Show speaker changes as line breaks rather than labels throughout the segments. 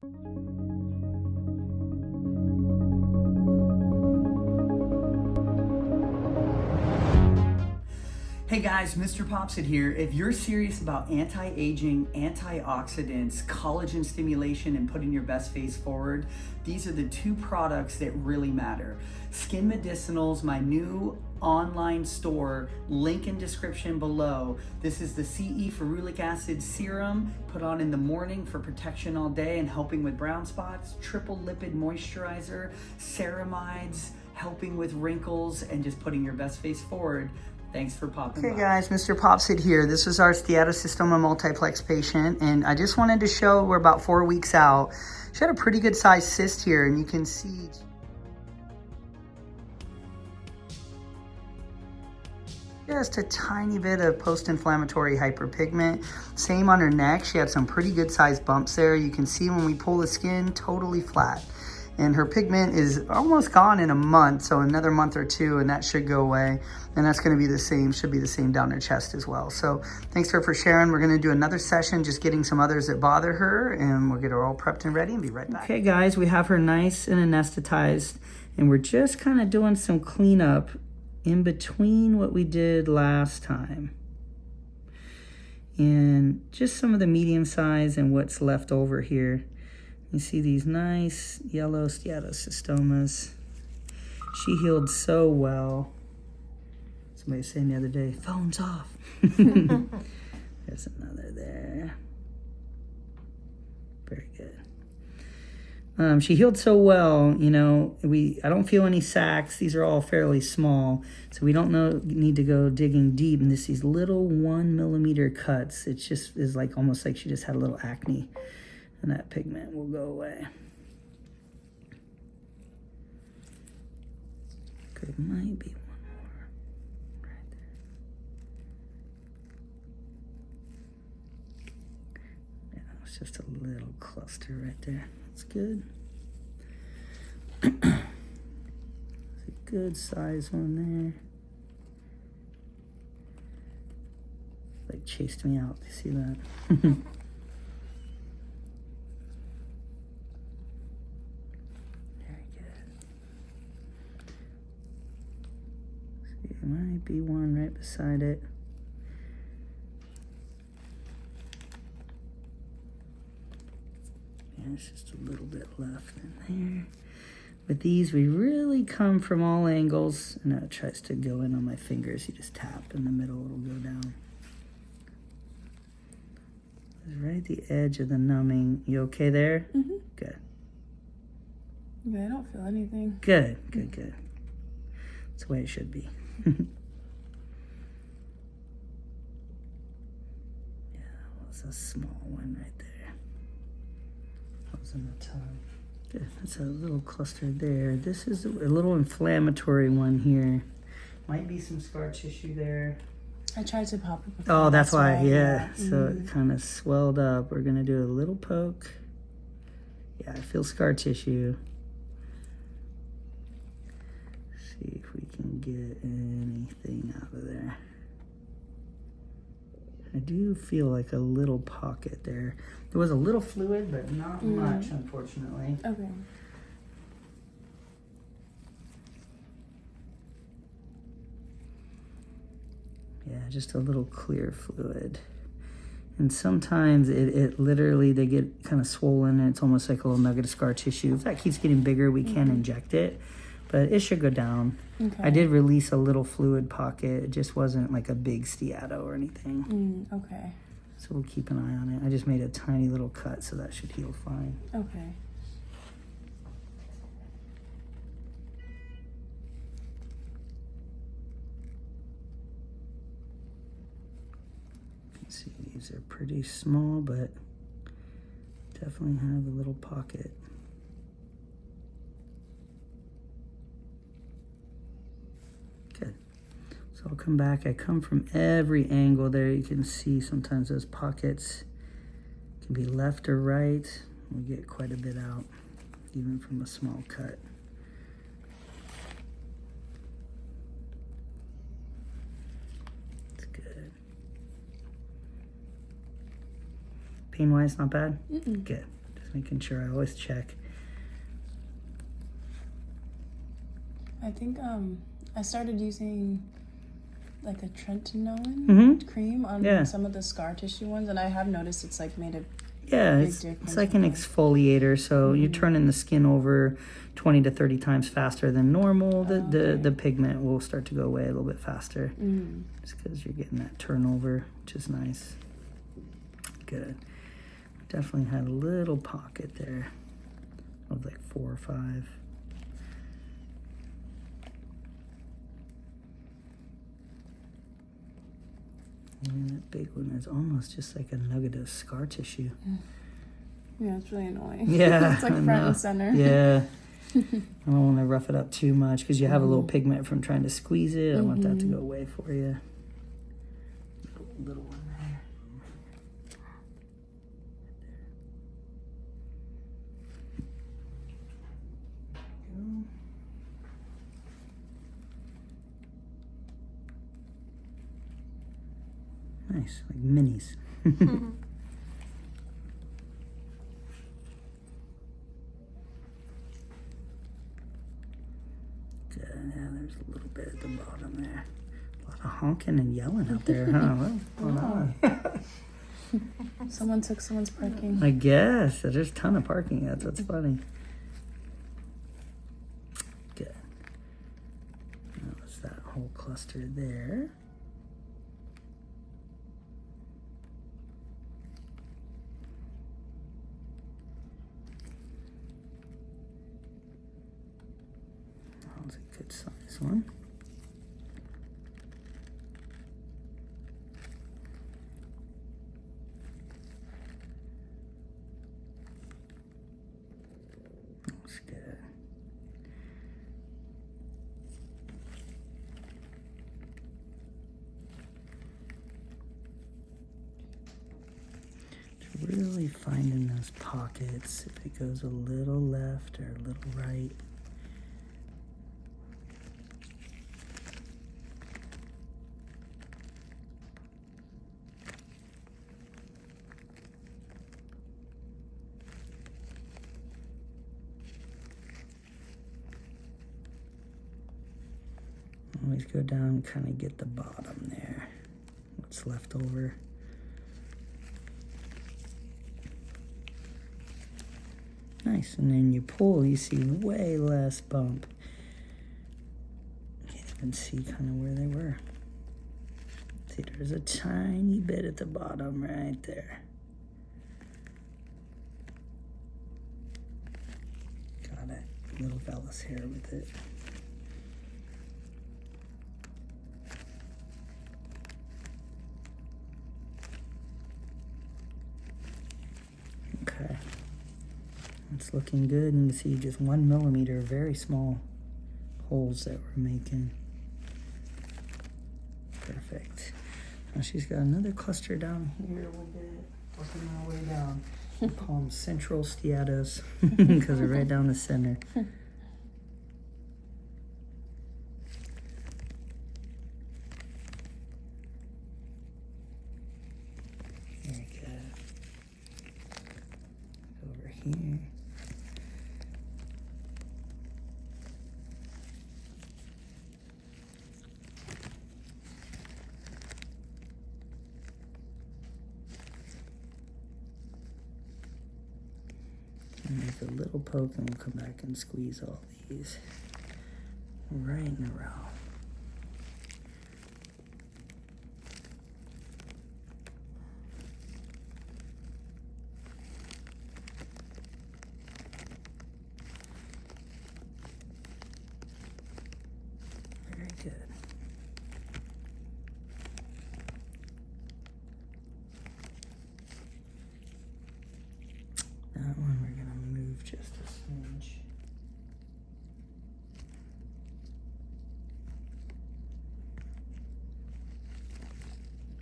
Hey guys, MrPopZit here. If you're serious about anti-aging, antioxidants, collagen stimulation, and putting your best face forward, these are the two products that really matter. Skin Medicinals, my new online store, link in description below. This is the CE ferulic acid serum, put on in the morning for protection all day and helping with brown spots, triple lipid moisturizer, ceramides, helping with wrinkles, and just putting your best face forward. Thanks for popping by. Okay guys, MrPopZit here. This is our steatocystoma multiplex patient, and I just wanted to show we're about 4 weeks out. She had a pretty good sized cyst here, and you can see just a tiny bit of post-inflammatory hyperpigment. Same on her neck. She had some pretty good sized bumps there. You can see when we pull the skin, totally flat. And her pigment is almost gone in a month, so another month or two and that should go away. And that's gonna be the same, should be the same down her chest as well. So thanks to her for sharing. We're gonna do another session, just getting some others that bother her, and we'll get her all prepped and ready and be right back. Okay guys, we have her nice and anesthetized, and we're just kind of doing some cleanup in between what we did last time. And just some of the medium size and what's left over here. You see these nice yellow steatocystomas. She healed so well. Somebody was saying the other day, phone's off. There's another there. Very good. She healed so well, you know, I don't feel any sacs. These are all fairly small, so we don't need to go digging deep. And these little 1 millimeter cuts. It just is like almost like she just had a little acne. And that pigment will go away. There might be one more right there. Yeah, it's just a little cluster right there. That's good. It's a good size one there. Like chased me out. You see that? There might be one right beside it. Yeah, there's just a little bit left in there. With these, we really come from all angles. And it tries to go in on my fingers. You just tap in the middle, it'll go down. It's right at the edge of the numbing. You okay there? Mm-hmm. Good.
Yeah, I don't feel anything.
Good, good, good. That's the way it should be. Yeah, that was a small one right there. That was in the tongue. Good. That's a little cluster there. This is a little inflammatory one here. Might be some scar tissue there.
I tried to pop it before.
Oh, that's why, yeah. So it kind of swelled up. We're gonna do a little poke. Yeah, I feel scar tissue. See if we can get anything out of there. I do feel like a little pocket there. There was a little fluid, but not much, unfortunately.
Okay.
Yeah, just a little clear fluid. And sometimes it literally, they get kind of swollen and it's almost like a little nugget of scar tissue. If that keeps getting bigger, we can inject it. But it should go down. Okay. I did release a little fluid pocket. It just wasn't like a big steato or anything.
Okay.
So we'll keep an eye on it. I just made a tiny little cut, so that should heal fine.
Okay.
You can see these are pretty small, but definitely have a little pocket. So I'll come back. I come from every angle there. You can see sometimes those pockets can be left or right. We get quite a bit out, even from a small cut. It's good. Pain-wise, not bad?
Mm-mm.
Good. Just Just making sure. I always check.
I think I started using like a tretinoin cream on some of the scar tissue ones, and I have noticed it's like made a big difference.
It's like an exfoliator, so you're turning the skin over 20 to 30 times faster than normal. The pigment will start to go away a little bit faster, just because you're getting that turnover, which is nice. Good. Definitely had a little pocket there of like 4 or 5. And that big one is almost just like a nugget of scar tissue.
Yeah, it's really annoying.
Yeah.
It's like front and center.
Yeah. I don't want to rough it up too much because you have a little pigment from trying to squeeze it. I want that to go away for you. Little one there. Nice, like minis. Yeah, there's a little bit at the bottom there. A lot of honking and yelling out there, huh? What's going on?
Someone took someone's parking.
I guess. There's a ton of parking. That's what's funny. Good. That was that whole cluster there. That was a good size one. That's good. Just really finding those pockets, if it goes a little left or a little right. Always go down and kind of get the bottom there, what's left over. Nice, and then you pull, you see way less bump. You can't even see kind of where they were. See, there's a tiny bit at the bottom right there. Got it, little vellus hair with it. Okay, it's looking good. And you can see just 1 millimeter, very small holes that we're making. Perfect. Now she's got another cluster down here a little bit, working our way down. We call them central STEATOS because they're right down the center. Very good. Over here. Make a little poke and we'll come back and squeeze all these right in a row. Very good. That one we're going to move just a smidge.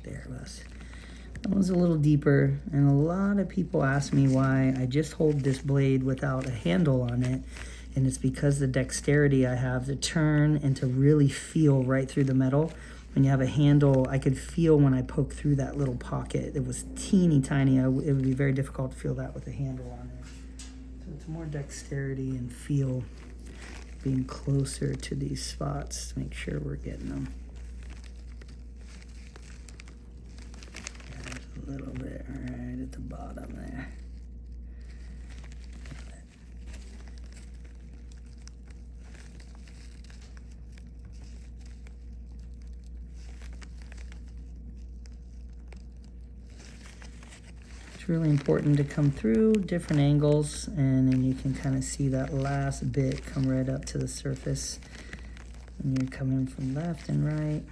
There it was. That one's a little deeper, and a lot of people ask me why I just hold this blade without a handle on it, and it's because the dexterity I have to turn and to really feel right through the metal. When you have a handle, I could feel when I poke through that little pocket. It was teeny tiny. It would be very difficult to feel that with a handle on it. some more dexterity and feel, being closer to these spots to make sure we're getting them. There's a little bit right at the bottom there. It's really important to come through different angles, and then you can kind of see that last bit come right up to the surface. And you're coming from left and right.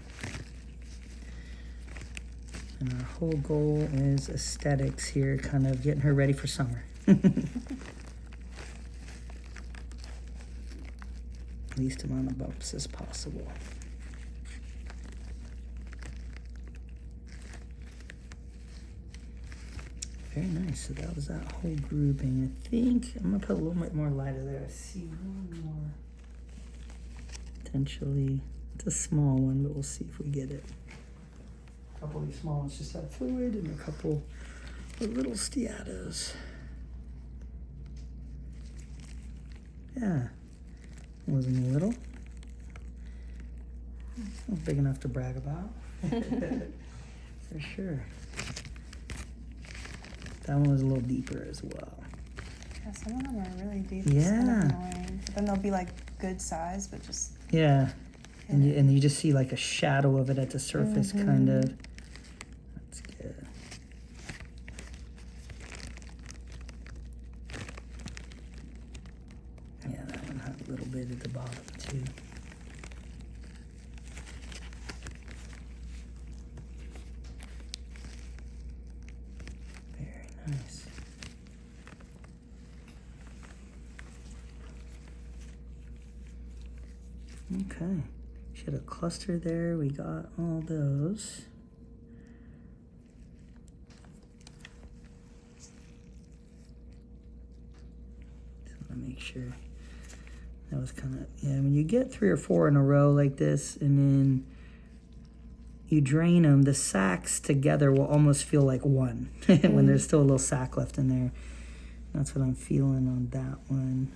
And our whole goal is aesthetics here, kind of getting her ready for summer. Least amount of bumps as possible. Very nice. So that was that whole grouping. I think I'm gonna put a little bit more lighter there. I see one more. Potentially, it's a small one, but we'll see if we get it. A couple of these small ones just have fluid, and a couple of little STEATOS. Yeah, it wasn't little. It's not big enough to brag about. For sure. That one was a little deeper as well.
Yeah, some of them are really deep.
Yeah.
It's kind of annoying. But then they'll be like good size, but just...
Yeah. And you just see like a shadow of it at the surface, kind of. That's good. Yeah, that one had a little bit at the bottom too. Nice. Okay, she had a cluster there. We got all those. Just want to make sure that was kind of, yeah, when you get 3 or 4 in a row like this and then you drain them, the sacs together will almost feel like one when there's still a little sac left in there. That's what I'm feeling on that one.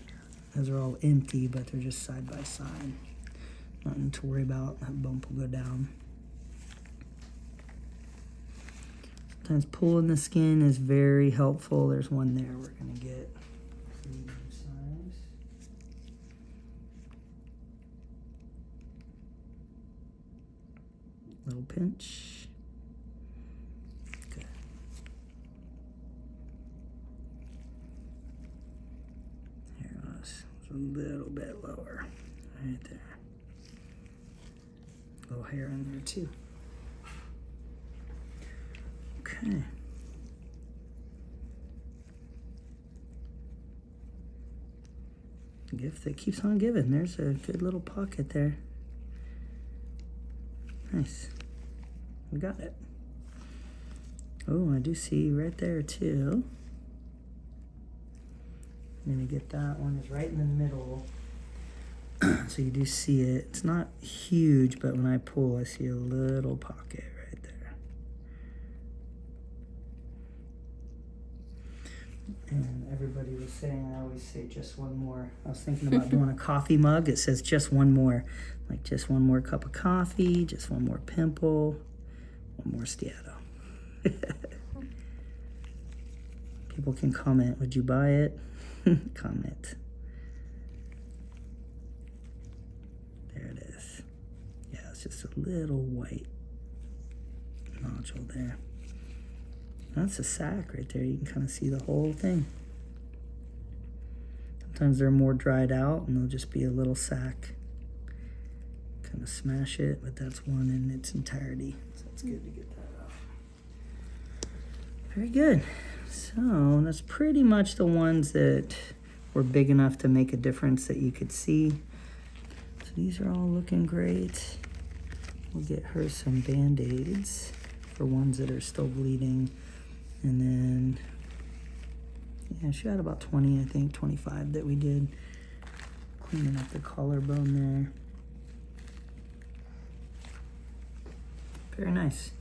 Those are all empty, but they're just side by side. Nothing to worry about. That bump will go down. Sometimes pulling the skin is very helpful. There's one there we're going to get. Medium size. Little pinch. Good. Here it was. It's a little bit lower. Right there. A little hair in there too. Okay. Gift that keeps on giving. There's a good little pocket there. Nice. We got it. Oh, I do see right there too. I'm gonna get that one. It's right in the middle. So you do see it. It's not huge, but when I pull, I see a little pocket right there. And everybody was saying, I always say just one more. I was thinking about doing a coffee mug. It says just one more. Like just one more cup of coffee, just one more pimple, one more STEATO. People can comment, would you buy it? Comment. There it is. Yeah, it's just a little white nodule there. That's a sac right there. You can kind of see the whole thing. Sometimes they're more dried out and they'll just be a little sac. Kind of smash it, but that's one in its entirety. So it's good to get that out. Very good. So that's pretty much the ones that were big enough to make a difference that you could see. So these are all looking great. We'll get her some Band-Aids for ones that are still bleeding. And then, yeah, she had about 20, I think, 25 that we did. Cleaning up the collarbone there. Very nice.